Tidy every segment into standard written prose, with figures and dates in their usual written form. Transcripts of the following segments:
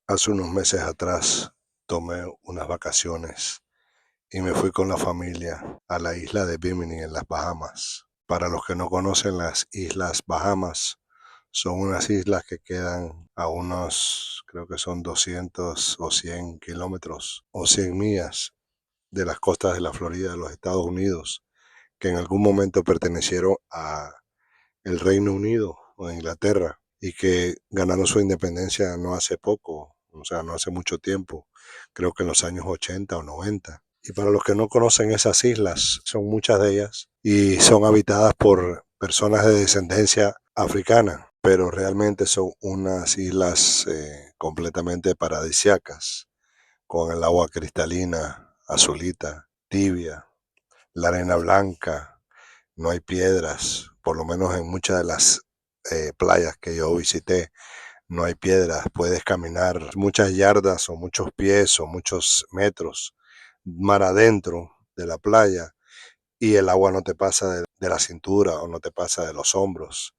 Hace unos meses atrás tomé unas vacaciones y me fui con la familia a la isla de Bimini en las Bahamas. Para los que no conocen, las Islas Bahamas son unas islas que quedan a unos, creo que son 200 o 100 kilómetros o 100 millas de las costas de la Florida de los Estados Unidos, que en algún momento pertenecieron a el Reino Unido o Inglaterra y que ganaron su independencia no hace poco, o sea, no hace mucho tiempo, creo que en los años 80 o 90. Y para los que no conocen esas islas, son muchas de ellas y son habitadas por personas de descendencia africana, pero realmente son unas islas completamente paradisíacas, con el agua cristalina, azulita, tibia, la arena blanca, no hay piedras, por lo menos en muchas de las playas que yo visité, no hay piedras, puedes caminar muchas yardas o muchos pies o muchos metros mar adentro de la playa y el agua no te pasa de la cintura o no te pasa de los hombros.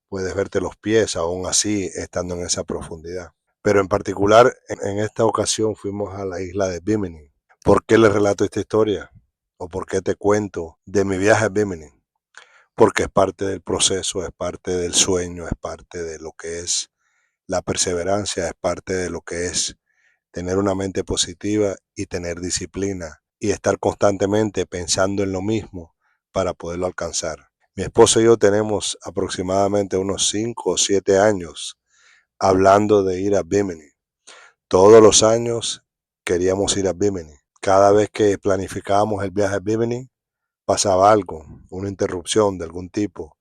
Puedes verte los pies aún así estando en esa profundidad. Pero en particular, en esta ocasión fuimos a la isla de Bimini. ¿Por qué les relato esta historia? ¿O por qué te cuento de mi viaje a Bimini? Porque es parte del proceso, es parte del sueño, es parte de lo que es la perseverancia, es parte de lo que es tener una mente positiva y tener disciplina y estar constantemente pensando en lo mismo para poderlo alcanzar. Mi esposo y yo tenemos aproximadamente unos 5 o 7 años hablando de ir a Bimini. Todos los años queríamos ir a Bimini. Cada vez que planificábamos el viaje a Bimini, pasaba algo, una interrupción de algún tipo,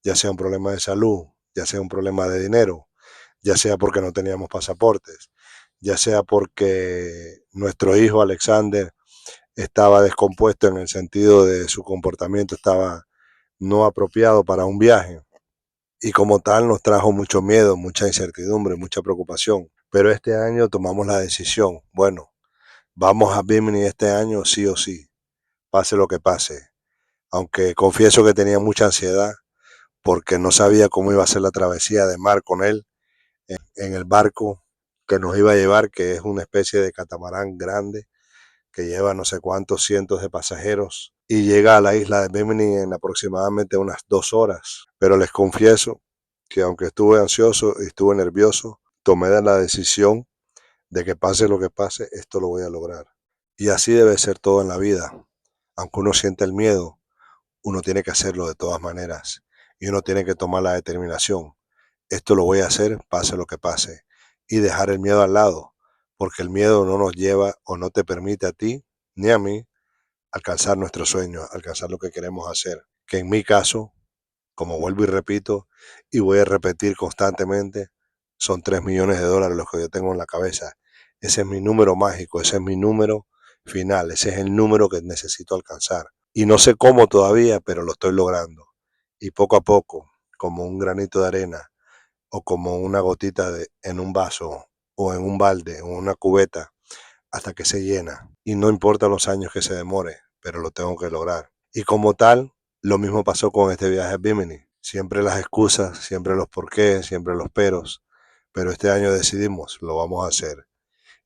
ya sea un problema de salud, ya sea un problema de dinero, ya sea porque no teníamos pasaportes, ya sea porque nuestro hijo Alexander estaba descompuesto en el sentido de su comportamiento estaba no apropiado para un viaje y como tal nos trajo mucho miedo, mucha incertidumbre, mucha preocupación. Pero este año tomamos la decisión, bueno, vamos a Bimini este año sí o sí, pase lo que pase. Aunque confieso que tenía mucha ansiedad porque no sabía cómo iba a ser la travesía de mar con él en el barco que nos iba a llevar, que es una especie de catamarán grande que lleva no sé cuántos cientos de pasajeros y llega a la isla de Bimini en aproximadamente unas 2 horas. Pero les confieso que aunque estuve ansioso y estuve nervioso, tomé la decisión de que pase lo que pase, esto lo voy a lograr. Y así debe ser todo en la vida. Aunque uno siente el miedo, uno tiene que hacerlo de todas maneras y uno tiene que tomar la determinación. Esto lo voy a hacer, pase lo que pase, y dejar el miedo al lado, porque el miedo no nos lleva o no te permite a ti ni a mí alcanzar nuestros sueños, alcanzar lo que queremos hacer. Que en mi caso, como vuelvo y repito, y voy a repetir constantemente, son 3 millones de dólares los que yo tengo en la cabeza. Ese es mi número mágico, ese es mi número final, ese es el número que necesito alcanzar. Y no sé cómo todavía, pero lo estoy logrando. Y poco a poco, como un granito de arena o como una gotita en un vaso o en un balde o en una cubeta hasta que se llena. Y no importa los años que se demore, pero lo tengo que lograr. Y como tal, lo mismo pasó con este viaje a Bimini. Siempre las excusas, siempre los porqués, siempre los peros. Pero este año decidimos, lo vamos a hacer.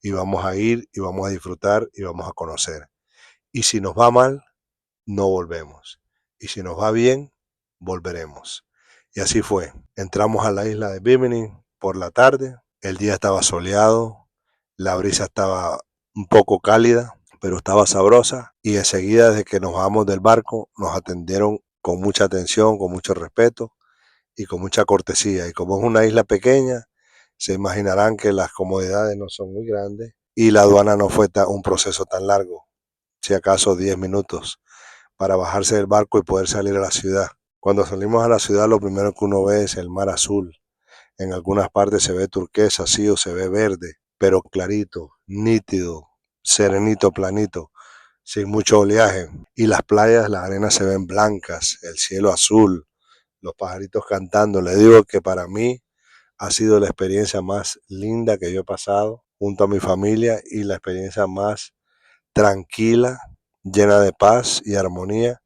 Y vamos a ir y vamos a disfrutar y vamos a conocer. Y si nos va mal, no volvemos. Y si nos va bien, volveremos. Y así fue. Entramos a la isla de Bimini por la tarde. El día estaba soleado, la brisa estaba un poco cálida, pero estaba sabrosa. Y enseguida, desde que nos bajamos del barco, nos atendieron con mucha atención, con mucho respeto y con mucha cortesía. Y como es una isla pequeña, se imaginarán que las comodidades no son muy grandes y la aduana no fue un proceso tan largo, si acaso 10 minutos para bajarse del barco y poder salir a la ciudad. Cuando salimos a la ciudad, lo primero que uno ve es el mar azul. En algunas partes se ve turquesa, sí, o se ve verde, pero clarito, nítido, serenito, planito, sin mucho oleaje. Y las playas, las arenas se ven blancas, el cielo azul, los pajaritos cantando. Le digo que para mí ha sido la experiencia más linda que yo he pasado junto a mi familia y la experiencia más tranquila, llena de paz y armonía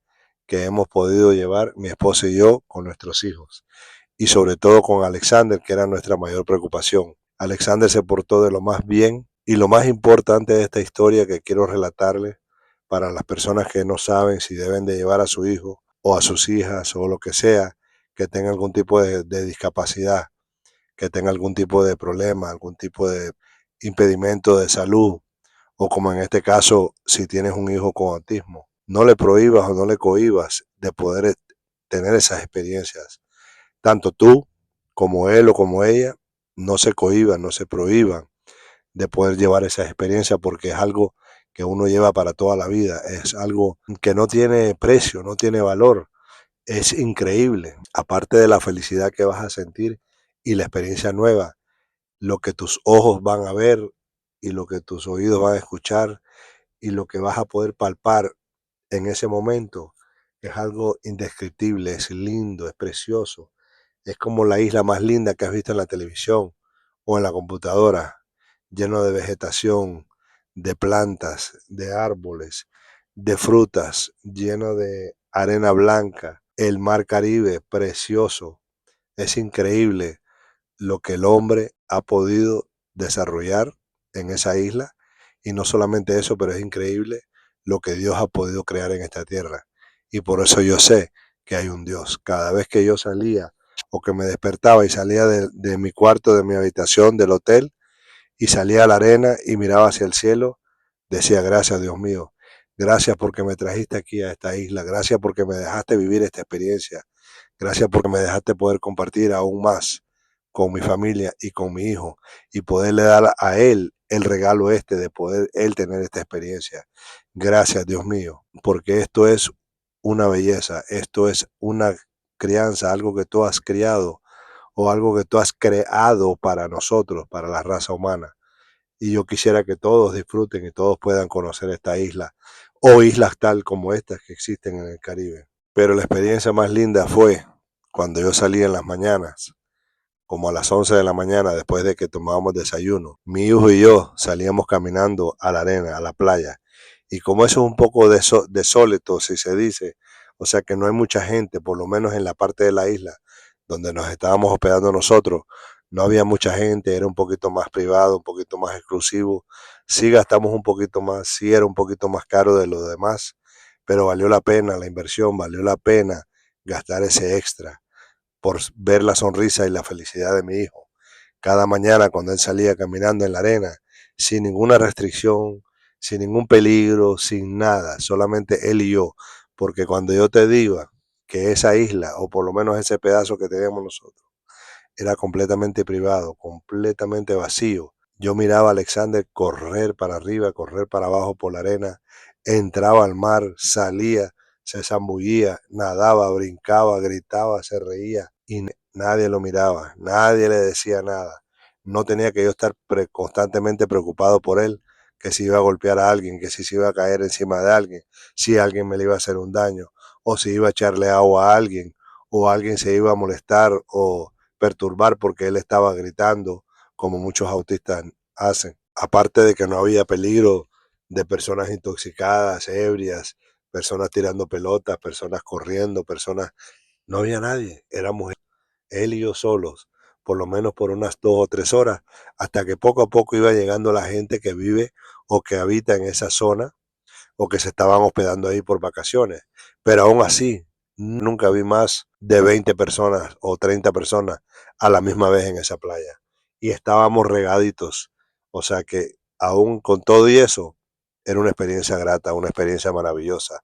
que hemos podido llevar mi esposa y yo con nuestros hijos y sobre todo con Alexander, que era nuestra mayor preocupación. Alexander se portó de lo más bien y lo más importante de esta historia que quiero relatarle para las personas que no saben si deben de llevar a su hijo o a sus hijas o lo que sea que tenga algún tipo de discapacidad, que tenga algún tipo de problema, algún tipo de impedimento de salud, o como en este caso, si tienes un hijo con autismo. No le prohíbas o no le cohibas de poder tener esas experiencias. Tanto tú como él o como ella, no se cohiban, no se prohíban de poder llevar esa experiencia porque es algo que uno lleva para toda la vida, es algo que no tiene precio, no tiene valor, es increíble. Aparte de la felicidad que vas a sentir y la experiencia nueva, lo que tus ojos van a ver y lo que tus oídos van a escuchar y lo que vas a poder palpar en ese momento es algo indescriptible, es lindo, es precioso. Es como la isla más linda que has visto en la televisión o en la computadora, lleno de vegetación, de plantas, de árboles, de frutas, lleno de arena blanca, el mar Caribe precioso. Es increíble lo que el hombre ha podido desarrollar en esa isla. Y no solamente eso, pero es increíble lo que Dios ha podido crear en esta tierra. Y por eso yo sé que hay un Dios. Cada vez que yo salía o que me despertaba y salía de mi cuarto, de mi habitación, del hotel, y salía a la arena y miraba hacia el cielo, decía, gracias Dios mío, gracias porque me trajiste aquí a esta isla, gracias porque me dejaste vivir esta experiencia, gracias porque me dejaste poder compartir aún más con mi familia y con mi hijo y poderle dar a él el regalo este de poder él tener esta experiencia. Gracias Dios mío, porque esto es una belleza, esto es una crianza, algo que tú has criado o algo que tú has creado para nosotros, para la raza humana. Y yo quisiera que todos disfruten y todos puedan conocer esta isla o islas tal como estas que existen en el Caribe. Pero la experiencia más linda fue cuando yo salí en las mañanas, como a las 11 de la mañana, después de que tomábamos desayuno. Mi hijo y yo salíamos caminando a la arena, a la playa. Y como eso es un poco desólito, si se dice, o sea que no hay mucha gente, por lo menos en la parte de la isla donde nos estábamos hospedando nosotros, no había mucha gente, era un poquito más privado, un poquito más exclusivo. Sí gastamos un poquito más, sí era un poquito más caro de lo demás, pero valió la pena la inversión, valió la pena gastar ese extra por ver la sonrisa y la felicidad de mi hijo. Cada mañana cuando él salía caminando en la arena, sin ninguna restricción, sin ningún peligro, sin nada, solamente él y yo. Porque cuando yo te diga que esa isla, o por lo menos ese pedazo que teníamos nosotros, era completamente privado, completamente vacío. Yo miraba a Alexander correr para arriba, correr para abajo por la arena, entraba al mar, salía, se zambullía, nadaba, brincaba, gritaba, se reía y nadie lo miraba, nadie le decía nada. No tenía que yo estar constantemente preocupado por él, que si iba a golpear a alguien, que si se iba a caer encima de alguien, si alguien me le iba a hacer un daño, o si iba a echarle agua a alguien, o alguien se iba a molestar o perturbar porque él estaba gritando, como muchos autistas hacen. Aparte de que no había peligro de personas intoxicadas, ebrias, personas tirando pelotas, personas corriendo, personas... No había nadie, éramos él y yo solos, por lo menos por unas 2 o 3 horas, hasta que poco a poco iba llegando la gente que vive o que habita en esa zona o que se estaban hospedando ahí por vacaciones. Pero aún así, nunca vi más de 20 personas o 30 personas a la misma vez en esa playa. Y estábamos regaditos. O sea que aún con todo y eso, era una experiencia grata, una experiencia maravillosa,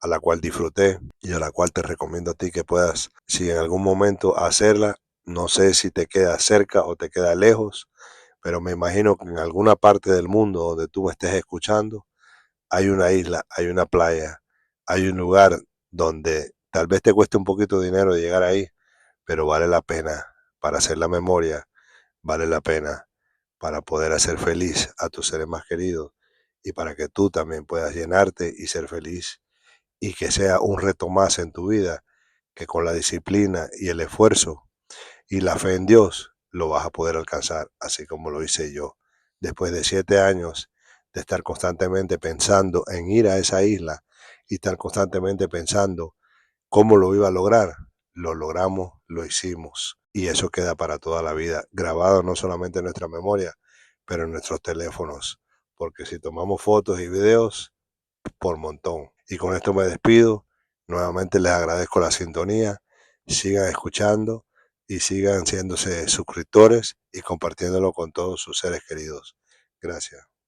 a la cual disfruté y a la cual te recomiendo a ti que puedas, si en algún momento hacerla, no sé si te queda cerca o te queda lejos, pero me imagino que en alguna parte del mundo donde tú me estés escuchando, hay una isla, hay una playa, hay un lugar donde tal vez te cueste un poquito de dinero llegar ahí, pero vale la pena para hacer la memoria, vale la pena para poder hacer feliz a tus seres más queridos y para que tú también puedas llenarte y ser feliz y que sea un reto más en tu vida que con la disciplina y el esfuerzo y la fe en Dios lo vas a poder alcanzar, así como lo hice yo. Después de 7 años de estar constantemente pensando en ir a esa isla y estar constantemente pensando cómo lo iba a lograr, lo logramos, lo hicimos. y eso queda para toda la vida, grabado no solamente en nuestra memoria, pero en nuestros teléfonos, porque si tomamos fotos y videos, por montón. Y con esto me despido, nuevamente les agradezco la sintonía, sigan escuchando y sigan siéndose suscriptores y compartiéndolo con todos sus seres queridos. Gracias.